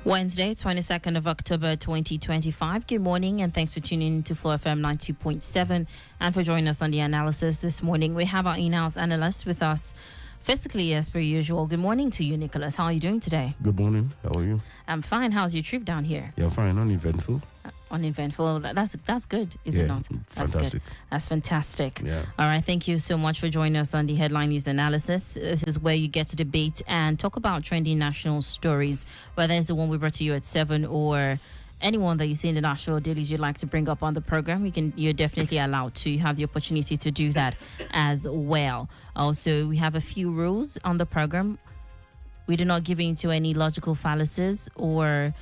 Wednesday, 22nd of October 2025. Good morning and thanks for tuning in to FlowFM 92.7 and for joining us on the analysis this morning. We have our in-house analyst with us physically as per usual. Good morning to you, Nicholas. How are you doing today? Good morning. How are you? I'm fine. How's your trip down here? Yeah, fine. Uneventful. Uneventful. That's good, is it not? That's fantastic. Good. That's fantastic. Yeah. All right. Thank you so much for joining us on the headline news analysis. This is where you get to debate and talk about trending national stories, whether it's the one we brought to you at 7 or anyone that you see in the national dailies you'd like to bring up on the program. You're definitely allowed to have the opportunity to do that as well. Also, we have a few rules on the program. We do not give into any logical fallacies or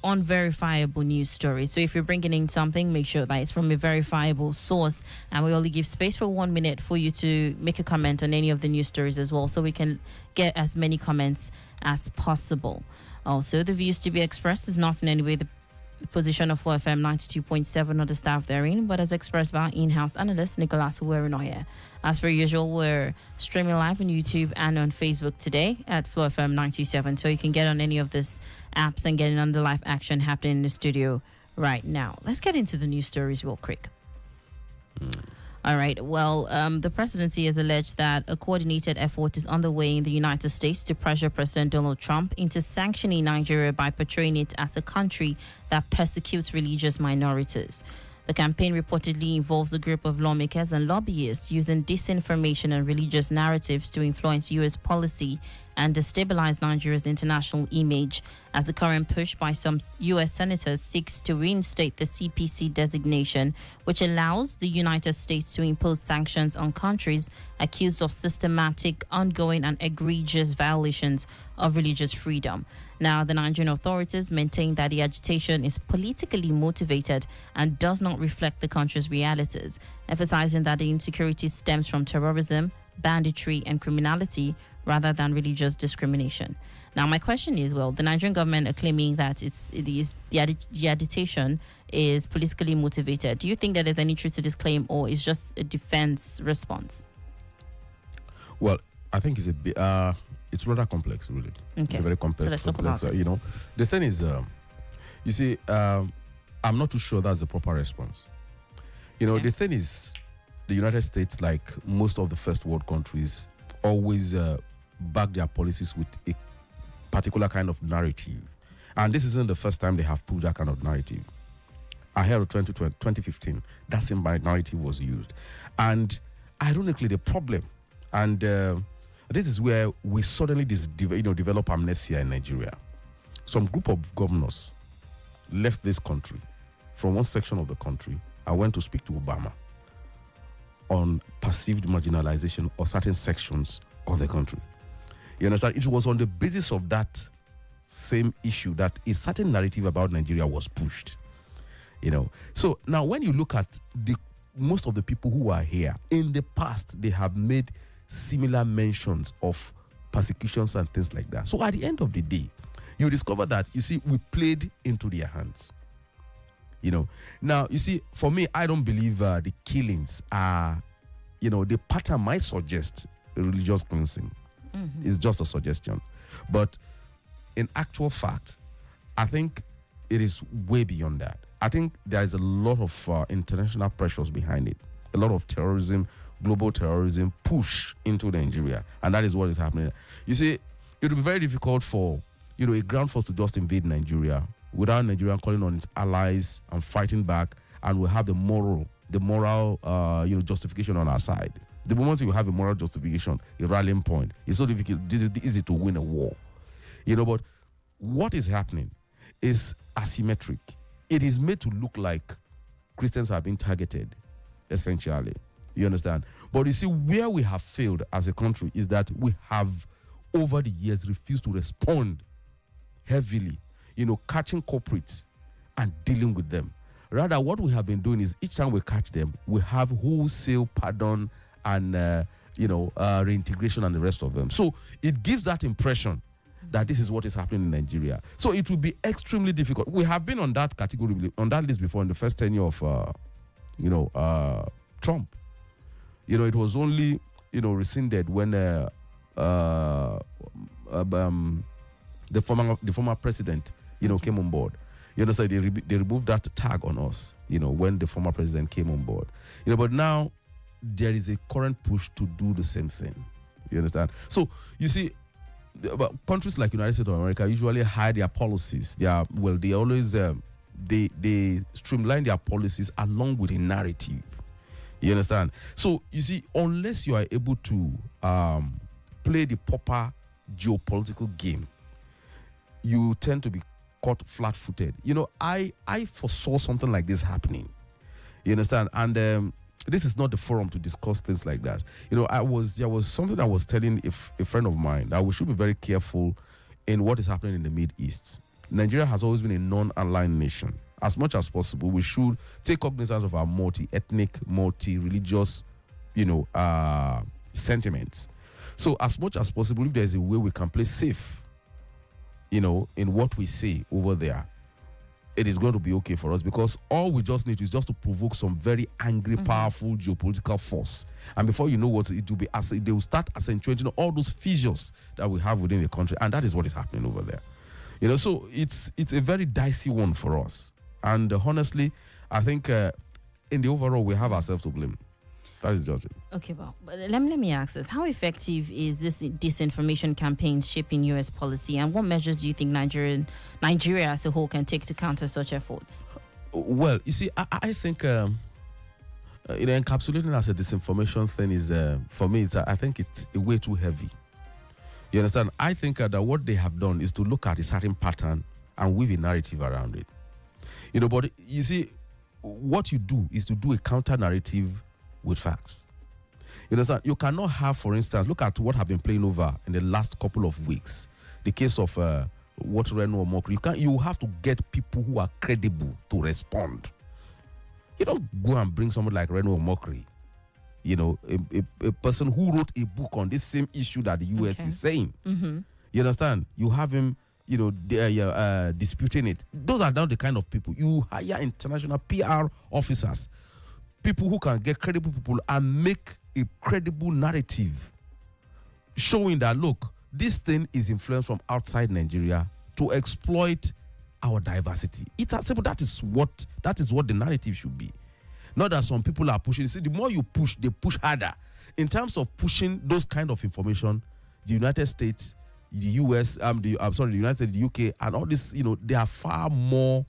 unverifiable news stories. So if you're bringing in something, make sure that it's from a verifiable source. And we only give space for 1 minute for you to make a comment on any of the news stories as well, so we can get as many comments as possible. Also, the views to be expressed is not in any way the position of FlowFM 92.7 or the staff therein, but as expressed by our in-house analyst, Nicholas Uwerunonye. As per usual, we're streaming live on YouTube and on Facebook today at FlowFM 97, so you can get on any of these apps and get in on the live action happening in the studio right now. Let's get into the news stories real quick. All right. Well, the presidency has alleged that a coordinated effort is underway in the United States to pressure President Donald Trump into sanctioning Nigeria by portraying it as a country that persecutes religious minorities. The campaign reportedly involves a group of lawmakers and lobbyists using disinformation and religious narratives to influence U.S. policy and destabilize Nigeria's international image, as the current push by some U.S. senators seeks to reinstate the CPC designation, which allows the United States to impose sanctions on countries accused of systematic, ongoing, and egregious violations of religious freedom. Now, the Nigerian authorities maintain that the agitation is politically motivated and does not reflect the country's realities, emphasizing that the insecurity stems from terrorism, banditry, and criminality rather than religious discrimination. Now, my question is, well, the Nigerian government are claiming that the agitation is politically motivated. Do you think that there's any truth to this claim, or is just a defense response? Well, I think it's a bit, it's rather complex, really. Okay. It's a very complex. So let's talk about it. The thing is, you see, I'm not too sure that's the proper response. The thing is, the United States, like most of the first world countries, always back their policies with a particular kind of narrative. And this isn't the first time they have put that kind of narrative. Ahead of 2015, that same narrative was used. And ironically, the problem, and this is where we suddenly develop amnesia in Nigeria. Some group of governors left this country from one section of the country and went to speak to Obama on perceived marginalization of certain sections of the country. You understand? It was on the basis of that same issue that a certain narrative about Nigeria was pushed. So now when you look at most of the people who are here, in the past, they have made similar mentions of persecutions and things like that. So at the end of the day, you discover that, we played into their hands. Now, for me, I don't believe the killings are, the pattern might suggest religious cleansing. Mm-hmm. It's just a suggestion. But in actual fact, I think it is way beyond that. I think there is a lot of international pressures behind it. A lot of terrorism, global terrorism push into Nigeria. And that is what is happening. It will be very difficult for, a ground force to just invade Nigeria without Nigeria calling on its allies and fighting back, and we'll have the moral justification on our side. The moment you have a moral justification, a rallying point, it's so difficult, easy to win a war. But what is happening is asymmetric. It is made to look like Christians are being targeted, essentially. You understand? But where we have failed as a country is that we have, over the years, refused to respond heavily, catching culprits and dealing with them. Rather, what we have been doing is each time we catch them, we have wholesale pardon and reintegration and the rest of them. So it gives that impression that this is what is happening in Nigeria. So it will be extremely difficult. We have been on that category, on that list before in the first tenure of Trump. It was only rescinded when the former president, came on board. You understand? They removed that tag on us, when the former president came on board. But now there is a current push to do the same thing. You understand? So you see, countries like United States of America usually hide their policies. They always they streamline their policies along with a narrative. You understand? So you see, unless you are able to play the proper geopolitical game, you tend to be caught flat-footed. I foresaw something like this happening. You understand? And this is not the forum to discuss things like that. There was something I was telling a friend of mine that we should be very careful in what is happening in the Middle East. Nigeria has always been a non-aligned nation. As much as possible, we should take cognizance of our multi-ethnic, multi-religious, sentiments. So as much as possible, if there is a way we can play safe, in what we say over there, it is going to be okay for us, because all we just need is just to provoke some very angry, powerful geopolitical force. And before you know what it will be, they will start accentuating all those fissures that we have within the country. And that is what is happening over there. So it's a very dicey one for us. And honestly, I think in the overall, we have ourselves to blame. That is just it. Okay, well, but let me ask this. How effective is this disinformation campaign shaping U.S. policy, and what measures do you think Nigeria as a whole can take to counter such efforts? Well, you see, I think encapsulating as a disinformation thing is, for me, I think it's way too heavy. You understand? I think that what they have done is to look at a certain pattern and weave a narrative around it. But you see, what you do is to do a counter narrative with facts. You understand? You cannot have, for instance, look at what have been playing over in the last couple of weeks. The case of what Reno Omokri. You have to get people who are credible to respond. You don't go and bring someone like Reno Omokri, a person who wrote a book on this same issue that the US is saying. Mm-hmm. You understand? You have him, disputing it. Those are not the kind of people. You hire international PR officers, people who can get credible people and make a credible narrative showing that, look, this thing is influenced from outside Nigeria to exploit our diversity. It's as simple. That is what the narrative should be. Not that some people are pushing. See, the more you push, they push harder. In terms of pushing those kind of information, the United States, the US, the United States, the UK, and all this, they are far more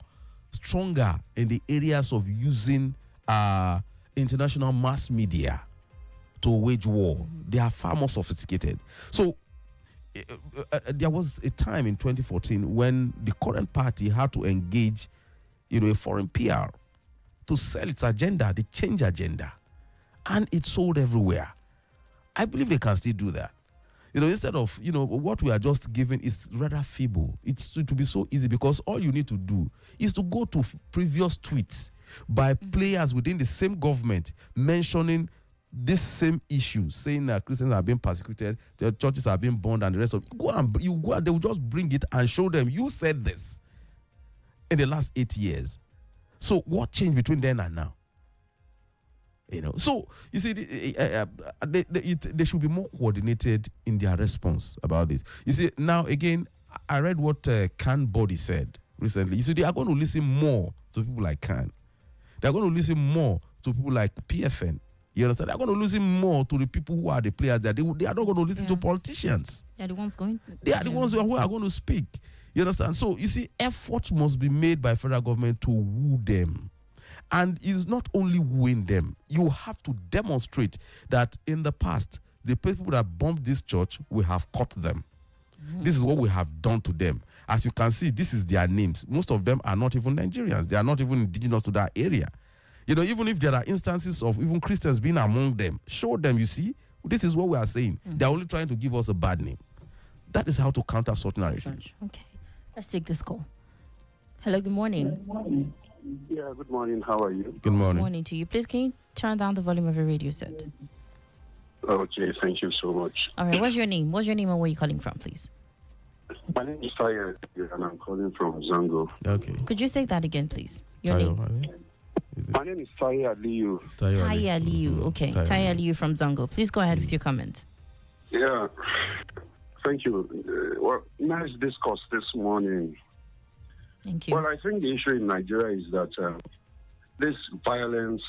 stronger in the areas of using international mass media to wage war. They are far more sophisticated. So there was a time in 2014 when the current party had to engage, a foreign PR to sell its agenda, the change agenda, and it sold everywhere. I believe they can still do that. Instead of, what we are just giving is rather feeble. It's to be so easy, because all you need to do is to go to previous tweets by players within the same government mentioning this same issue, saying that Christians are being persecuted, their churches are being burned, and the rest of it. You go and they will just bring it and show them, you said this in the last 8 years. So what changed between then and now? So you see, they should be more coordinated in their response about this. You see, now again, I read what Khan Body said recently. You see, they are going to listen more to people like Khan. They are going to listen more to people like PFN. You understand? They are going to listen more to the people who are the players there. They are not going to listen to politicians. They are the ones going. They are the ones who are going to speak. You understand? So you see, efforts must be made by federal government to woo them. And it's not only wooing them. You have to demonstrate that in the past, the people that bombed this church, we have caught them. Mm-hmm. This is what we have done to them. As you can see, this is their names. Most of them are not even Nigerians. They are not even indigenous to that area. Even if there are instances of even Christians being among them, show them, you see, this is what we are saying. Mm-hmm. They're only trying to give us a bad name. That is how to counter such narrative. Okay. Let's take this call. Hello, good morning. Good morning. Yeah, good morning. How are you? Good morning. Good morning to you. Please, can you turn down the volume of your radio set? Okay, thank you so much. All right, what's your name? What's your name and where are you calling from, please? My name is Taya, and I'm calling from Zango. Okay. Could you say that again, please? Your name? My name is Taya Liu. Taya Liu. Okay, Taya Liu from Zango. Please go ahead with your comment. Yeah. Thank you. Nice discourse this morning. Thank you. Well, I think the issue in Nigeria is that this violence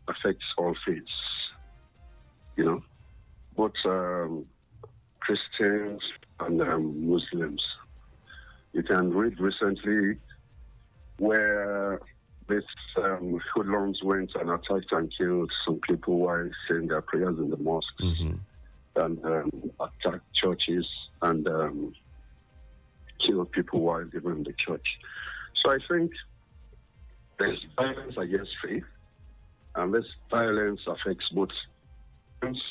affects all faiths. Both Christians and Muslims. You can read recently where these hoodlums went and attacked and killed some people while saying their prayers in the mosques, and attacked churches and killed people while they were in the church. So I think there's violence against faith, and this violence affects both Muslims,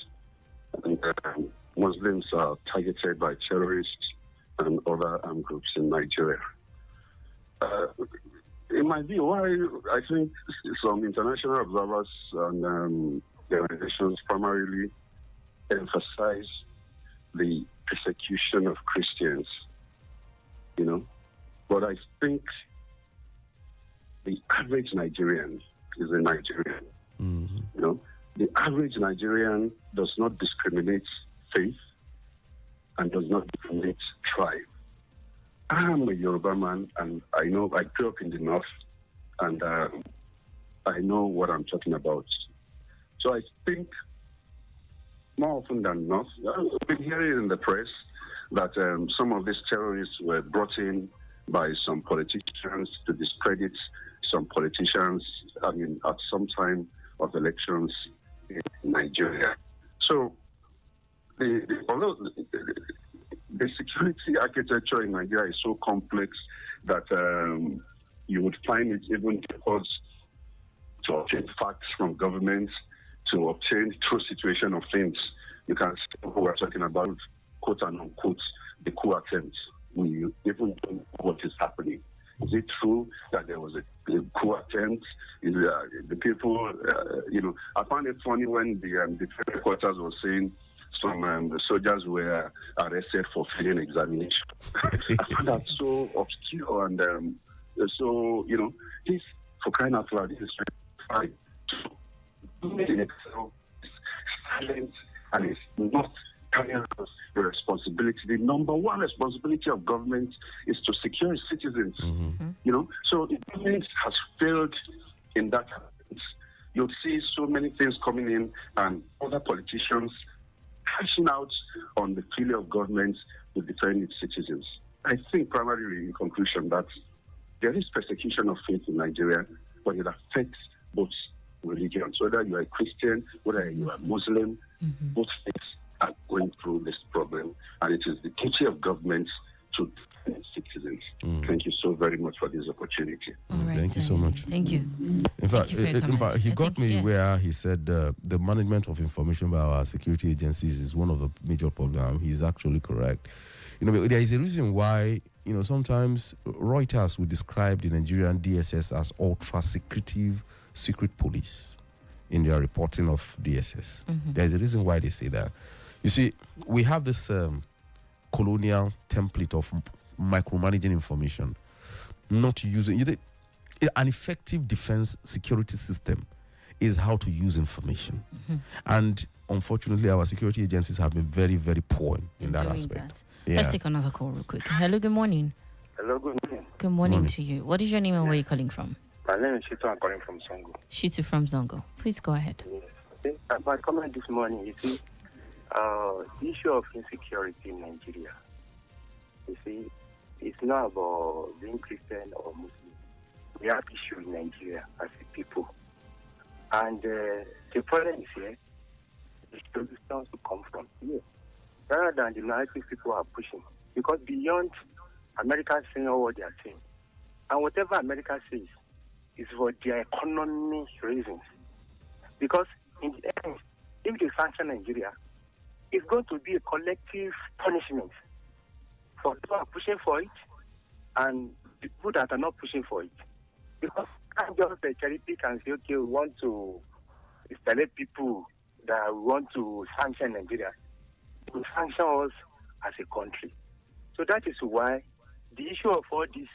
and Muslims are targeted by terrorists and other armed groups in Nigeria. In my view, why I think some international observers and organizations primarily emphasize the persecution of Christians, but I think the average Nigerian is a Nigerian. The average Nigerian does not discriminate faith and does not discriminate tribe. I'm a Yoruba man, and I know I grew up in the north, and I know what I'm talking about. So I think more often than not, I've been hearing in the press that some of these terrorists were brought in by some politicians to discredit some politicians, at some time of elections in Nigeria. So although the security architecture in Nigeria is so complex that you would find it even difficult to obtain facts from government, to obtain true situation of things. You can see who we're talking about, quote and unquote, the coup attempt. We even don't know what is happening. Is it true that there was a coup attempt? Is the people, I found it funny when the headquarters was saying some soldiers were arrested for failing examination. I found that so obscure, and so, this, for crying out loud, this is fine. Doing in itself is silent, and it's not carrying out the responsibility. The number one responsibility of government is to secure its citizens. So the government has failed in that. You'll see so many things coming in, and other politicians cashing out on the failure of government to defend its citizens. I think primarily, in conclusion, that there is persecution of faith in Nigeria, but it affects both religions. Whether you are a Christian, whether you are Muslim, both faiths are going through this problem, and it is the duty of government to defend its citizens. Thank you so very much for this opportunity. Right, thank you so much. Thank you. In fact, he got me where he said the management of information by our security agencies is one of the major problems. He's actually correct. There is a reason why, sometimes Reuters would describe the Nigerian DSS as ultra-secretive secret police in their reporting of DSS. There is a reason why they say that. You see, we have this colonial template of micromanaging information, not using an effective defense security system is how to use information. And unfortunately, our security agencies have been very, very poor in that aspect. Let's take another call real quick. Hello, good morning. Hello, good morning. Good morning to you. What is your name and where are you calling from? My name is Shitta. I'm calling from Zongo. Shitu from Zongo. Please go ahead. Yes. My comment this morning, you see, the issue of insecurity in Nigeria, you see, it's not about being Christian or Muslim. We have issues in Nigeria as a people. And the problem is here, the solutions to come from here, rather than the narrative people are pushing. Because beyond America saying what they are saying, and whatever America says is for their economic reasons. Because in the end, if they sanction Nigeria, it's going to be a collective punishment for those who are pushing for it and the people that are not pushing for it. Because I can't just cherry pick and say, okay, we want to select people that want to sanction Nigeria. To sanction us as a country. So that is why the issue of all these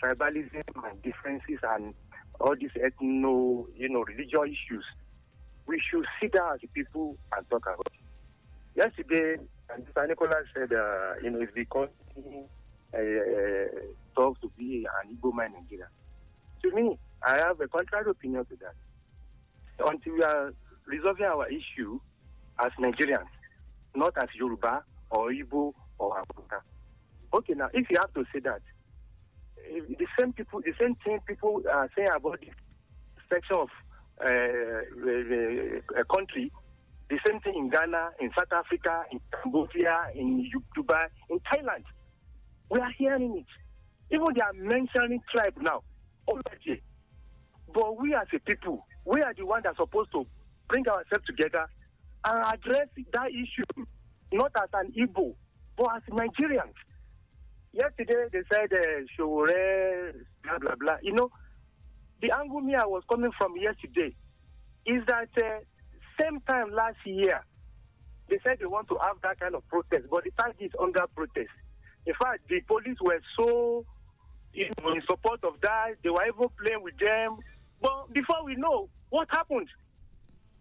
tribalism and differences and all these religious issues, we should sit down as a people and talk about it. Yesterday, And Mr. Nicholas said, it's because talks to be an Igbo man in Nigeria. To me, I have a contrary opinion to that. Until we are resolving our issue as Nigerians, not as Yoruba or Igbo or Africa. Okay, now if you have to say that, the same thing people are saying about this section of a country, the same thing in Ghana, in South Africa, in Cambodia, in Dubai, in Thailand. We are hearing it. Even they are mentioning tribe now. Already. But we as a people, we are the ones that are supposed to bring ourselves together and address that issue, not as an Igbo, but as Nigerians. Yesterday they said, Showore, blah, blah, blah. The angle me I was coming from yesterday is that same time last year, they said they want to have that kind of protest, but the party is under protest. In fact, the police were so in support of that. They were even playing with them. But before we know what happened,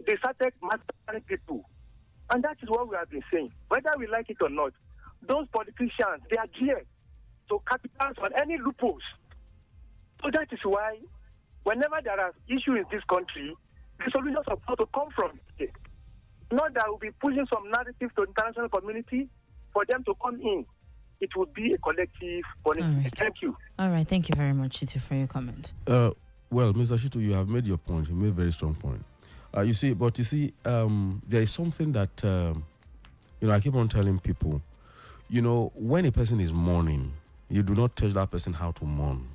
they started massacring people. And that is what we have been saying. Whether we like it or not, those politicians, they are here to capitalize on any loopholes. So that is why whenever there are issues in this country, the solutions are supposed to come from it. Not that we'll be pushing some narrative to the international community for them to come in. It would be a collective policy. Right. Thank you. All right. Thank you very much, Shitu, for your comment. Well, Mr. Shitu, you have made your point. You made a very strong point. You see, there is something that, I keep on telling people, when a person is mourning, you do not tell that person how to mourn.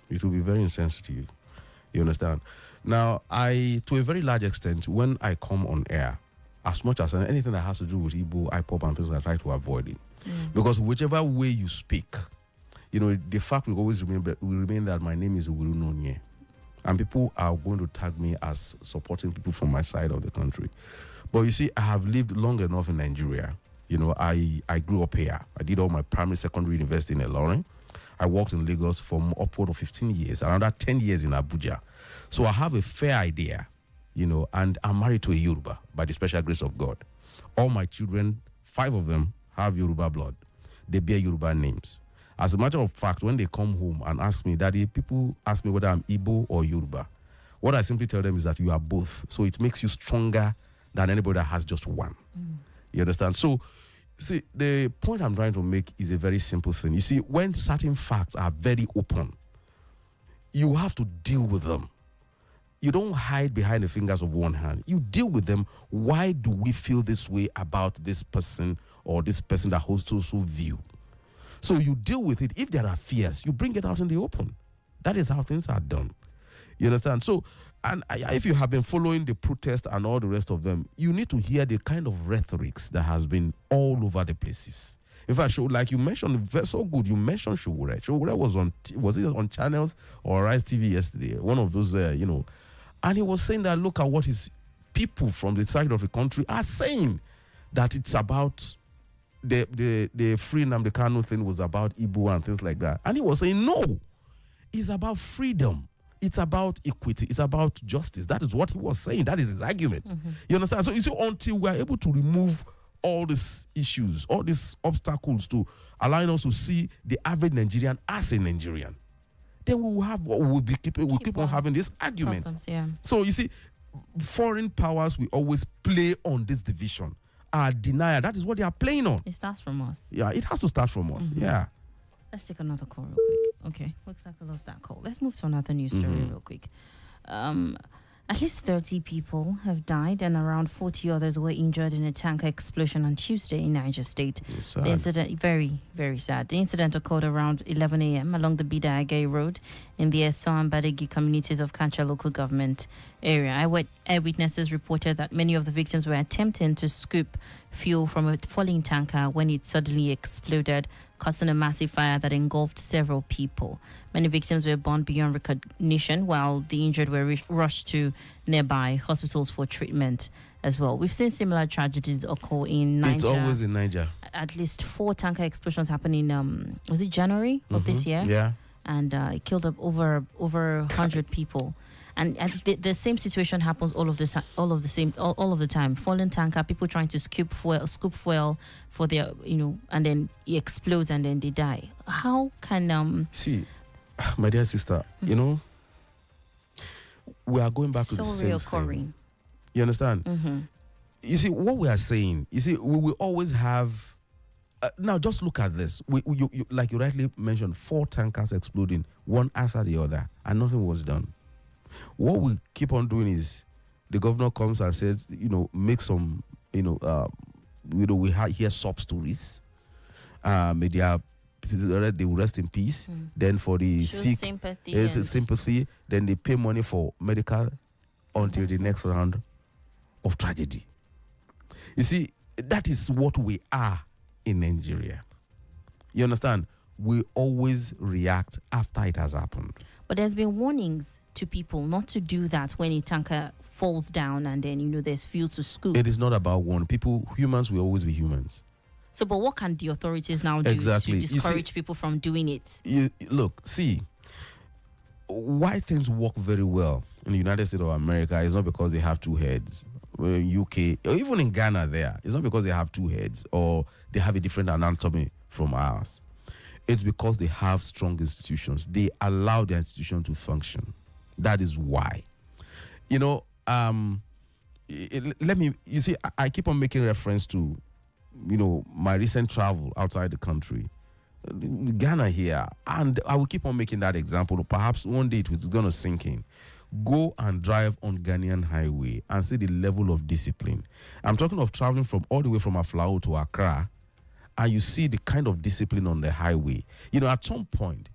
It will be very insensitive. You understand? Now, to a very large extent, when I come on air, as much as anything that has to do with Igbo, IPOP and things, I try to avoid it. Because whichever way you speak, the fact will always remain that my name is Uwerunonye. And people are going to tag me as supporting people from my side of the country. But you see, I have lived long enough in Nigeria. I grew up here. I did all my primary, secondary, university in Ilorin. I worked in Lagos for upward of 15 years, another 10 years in Abuja. So I have a fair idea, and I'm married to a Yoruba by the special grace of God. All my children, 5 of them, have Yoruba blood. They bear Yoruba names. As a matter of fact, when they come home and ask me, Daddy, people ask me whether I'm Igbo or Yoruba. What I simply tell them is that you are both. So it makes you stronger than anybody that has just one. You understand? So, see, the point I'm trying to make is a very simple thing. You see, when certain facts are very open, you have to deal with them. You don't hide behind the fingers of one hand. You deal with them. Why do we feel this way about this person or this person that holds so view? So you deal with it. If there are fears, you bring it out in the open. That is how things are done. You understand? So, and if you have been following the protest and all the rest of them, you need to hear the kind of rhetorics that has been all over the places. In fact, like you mentioned, so good, you mentioned Showore. Showore was it on Channels or Rise TV yesterday? One of those, and he was saying that, look at what his people from the side of the country are saying, that it's about the free Nnamdi Kanu thing was about Igbo and things like that. And he was saying, no, it's about freedom. It's about equity. It's about justice. That is what he was saying. That is his argument. You understand? So you see, until we are able to remove all these issues, all these obstacles to allowing us to see the average Nigerian as a Nigerian, then we will have what we'll keep on having this argument. Problems, yeah. So you see, foreign powers will always play on this division. Denial. That is what they are playing on. It starts from us. Yeah, it has to start from us. Yeah. Let's take another call real quick. Okay, looks like I lost that call. Let's move to another news story real quick. At least 30 people have died and around 40 others were injured in a tanker explosion on Tuesday in Niger State. The incident, very, very sad. The incident occurred around 11 a.m. along the Bida-Agay Road in the Eso and Badegi communities of Kancha local government area. Eyewitnesses reported that many of the victims were attempting to scoop fuel from a falling tanker when it suddenly exploded, causing a massive fire that engulfed several people. Many victims were born beyond recognition, while the injured were rushed to nearby hospitals for treatment as well. We've seen similar tragedies occur in Niger. It's always in Niger. At least 4 tanker explosions happened in, was it January of this year? Yeah. and it killed up over 100 people. And the same situation happens all of the time. Fallen tanker, people trying to scoop fuel for their, and then it explodes and then they die. How can see, my dear sister, we are going back to the same thing. You understand? Mm-hmm. You see what we are saying. You see, we will always have. Now, just look at this. You like you rightly mentioned, 4 tankers exploding one after the other, and nothing was done. What we keep on doing is the governor comes and says, make some, we hear sub stories. Media, they will rest in peace. Then for the sick, sympathy. Then they pay money for medical until the next round of tragedy. You see, that is what we are in Nigeria. You understand? We always react after it has happened. But there's been warnings to people not to do that when a tanker falls down and then, there's fuel to scoop. It is not about one. Humans will always be humans. So, but what can the authorities now do to discourage people from doing it? Look, why things work very well in the United States of America is not because they have 2 heads. UK, or even in Ghana it's not because they have 2 heads or they have a different anatomy from ours. It's because they have strong institutions. They allow the institution to function. That is why. I keep on making reference to, my recent travel outside the country, Ghana here, and I will keep on making that example. Perhaps one day it's going to sink in. Go and drive on Ghanaian highway and see the level of discipline. I'm talking of traveling from all the way from Aflao to Accra, and you see the kind of discipline on the highway. At some point,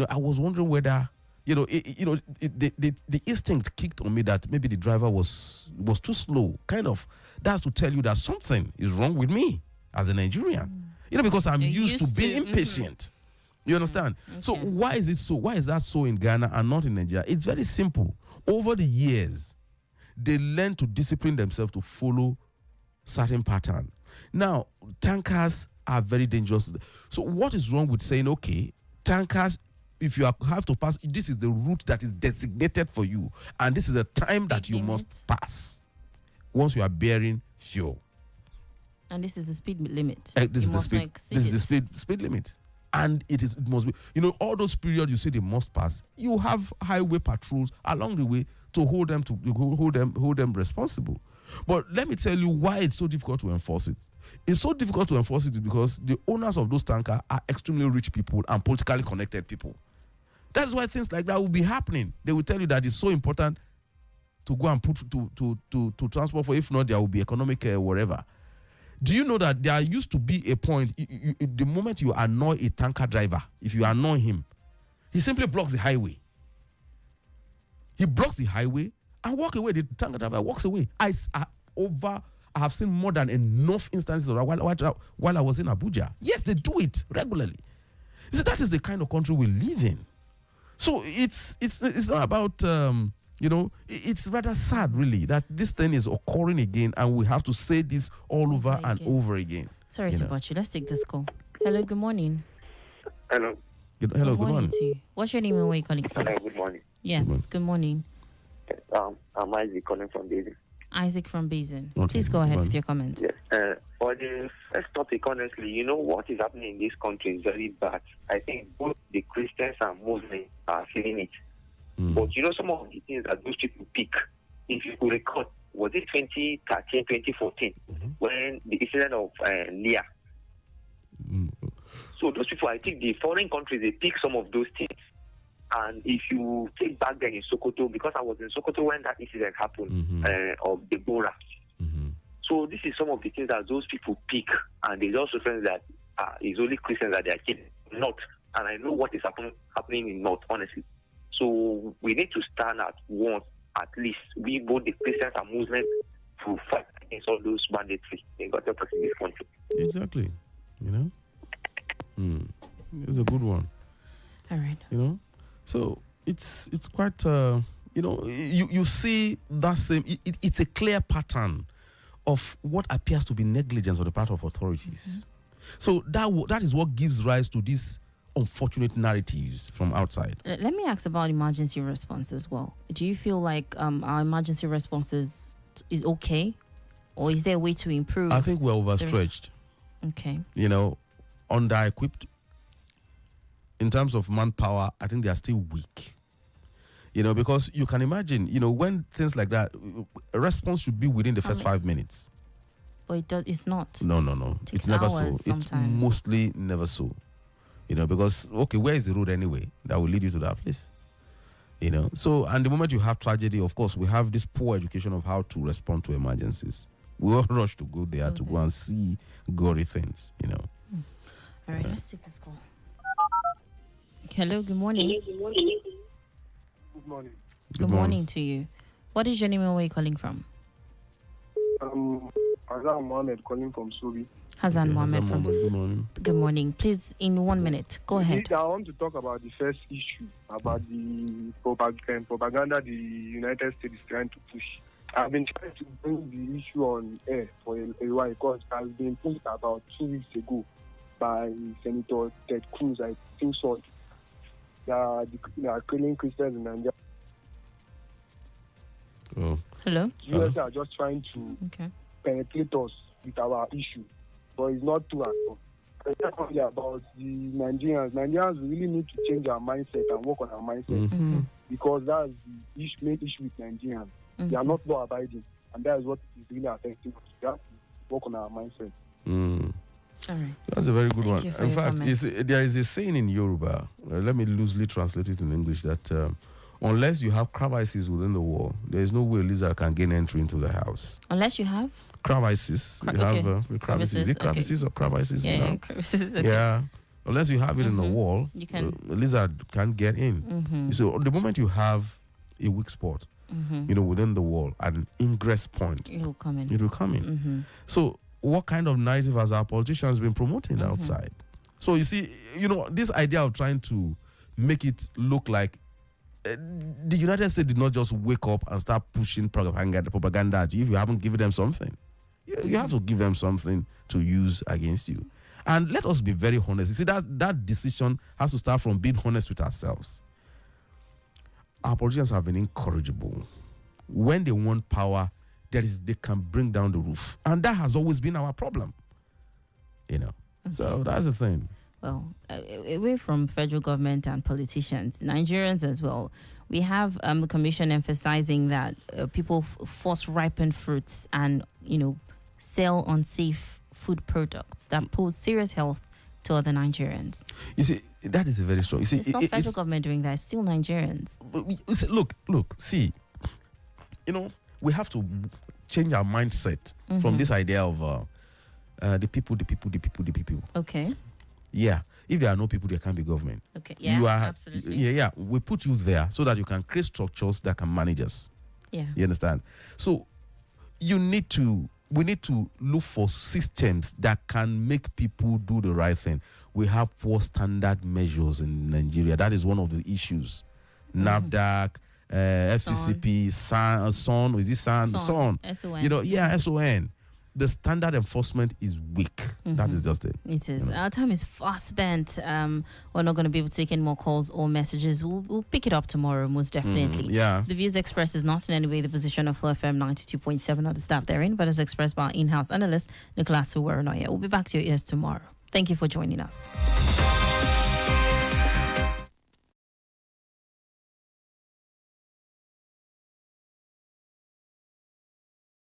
I was wondering whether, the instinct kicked on me that maybe the driver was too slow. Kind of, that's to tell you that something is wrong with me as a Nigerian. Because I'm used to being impatient. You understand? Okay. So why is it so? Why is that so in Ghana and not in Nigeria? It's very simple. Over the years, they learn to discipline themselves to follow certain pattern. Now, tankers are very dangerous. So what is wrong with saying, okay, tankers, if you have to pass, this is the route that is designated for you, and this is the time that you must pass once you are bearing fuel. And this is the speed limit. This is the speed limit. And it must be, all those periods you say they must pass, you have highway patrols along the way to hold them responsible. But let me tell you why it's so difficult to enforce it. It's so difficult to enforce it because the owners of those tankers are extremely rich people and politically connected people. That's why things like that will be happening. They will tell you that it's so important to go and put to transport for, if not, there will be economic whatever. Do you know that there used to be a point, the moment you annoy a tanker driver, if you annoy him, he simply blocks the highway. He blocks the highway and walk away. The tanker driver walks away. I have seen more than enough instances of that while I was in Abuja. Yes, they do it regularly. So that is the kind of country we live in. So it's not about it's rather sad, really, that this thing is occurring again, and we have to say this all over and over again. Sorry to bother you. Let's take this call. Hello, good morning. Hello. Good morning. To you. What's your name and where are you calling from? Good morning. Yes, good morning. I'm Isaac calling from Basin. Isaac from Basin. Okay. Please go ahead with your comment. Yes. For the first topic, honestly, what is happening in this country is very bad. I think both the Christians and Muslims are feeling it. But some of the things that those people pick, if you could recall, was it 2013, 2014, when the incident of Leah? So those people, I think the foreign countries, they pick some of those things. And if you take back then in Sokoto, because I was in Sokoto when that incident happened, of Deborah. So this is some of the things that those people pick, and they also think that it's only Christians that they are killing. Not. And I know what is happening in North, honestly. So we need to stand at once, at least, we both the Christians and Muslims, to fight against all those banditry in got up in this country. Exactly. It's a good one. All right. So it's quite you see that same it's a clear pattern of what appears to be negligence on the part of authorities. So that is what gives rise to this unfortunate narratives from outside. Let me ask about emergency response as well. Do you feel like our emergency response is okay? Or is there a way to improve? I think we're overstretched. Okay. Under-equipped. In terms of manpower, I think they are still weak. Because you can imagine, when things like that, a response should be within the first 5 minutes. But it's not. No. It's never so. It's mostly never so. Because, okay, where is the road anyway that will lead you to that place? So, and the moment you have tragedy, of course, we have this poor education of how to respond to emergencies. We all rush to go there to go and see gory things, All right, let's take this call. Hello, good morning. Good morning. Good morning to you. What is your name and where are you calling from? Hazan Mohammed calling from Subi. Hazan Mohammed from. Good morning. Good morning. Please, in 1 minute, go ahead. I want to talk about the first issue, about the propaganda the United States is trying to push. I've been trying to bring the issue on air for a while because it has been pushed about 2 weeks ago by Senator Ted Cruz, I think so. They are killing Christians in Nigeria. Oh. Hello? US are just trying to penetrate us with our issue, but it's not true at all. Secondly, about the Nigerians really need to change our mindset and work on our mindset because that's the main issue with Nigerians. They are not law abiding, and that is what is really affecting us. We have to work on our mindset. All right. That's a very good one. In fact, there is a saying in Yoruba, let me loosely translate it in English, that unless you have crevices within the wall, there is no way a lizard can gain entry into the house. Unless you have? Crevices. Have crevices. Is it crevices or crevices? Yeah, crevices. Okay. Yeah. Unless you have it in the wall, a lizard can't get in. So the moment you have a weak spot, within the wall, an ingress point, it will come in. It will come in. So what kind of narrative has our politicians been promoting outside? So you see, this idea of trying to make it look like the United States did not just wake up and start pushing propaganda at you if you haven't given them something. You have to give them something to use against you. And let us be very honest. You see, that decision has to start from being honest with ourselves. Our politicians have been incorrigible. When they want power, they can bring down the roof. And that has always been our problem. So that's the thing. Well, away from federal government and politicians, Nigerians as well, we have the commission emphasizing that people force ripen fruits and, sell unsafe food products that pose serious health to other Nigerians. You see, that is a very strong... It's not federal government doing that. It's still Nigerians. Look, see, we have to change our mindset from this idea of the people. Okay. Yeah. If there are no people, there can't be government. Okay. Yeah, absolutely. Yeah. We put you there so that you can create structures that can manage us. Yeah. You understand? So we need to look for systems that can make people do the right thing. We have poor standard measures in Nigeria. That is one of the issues. NAFDAC, FCCP, SON, is it SON? SON. SON. The standard enforcement is weak. That is just it. It is. Our time is fast spent. We're not going to be able to take any more calls or messages. We'll pick it up tomorrow, most definitely. The views expressed is not in any way the position of FlowFM 92.7 or the staff therein, but is expressed by our in-house analyst, Nicholas Uwerunonye. We'll be back to your ears tomorrow. Thank you for joining us.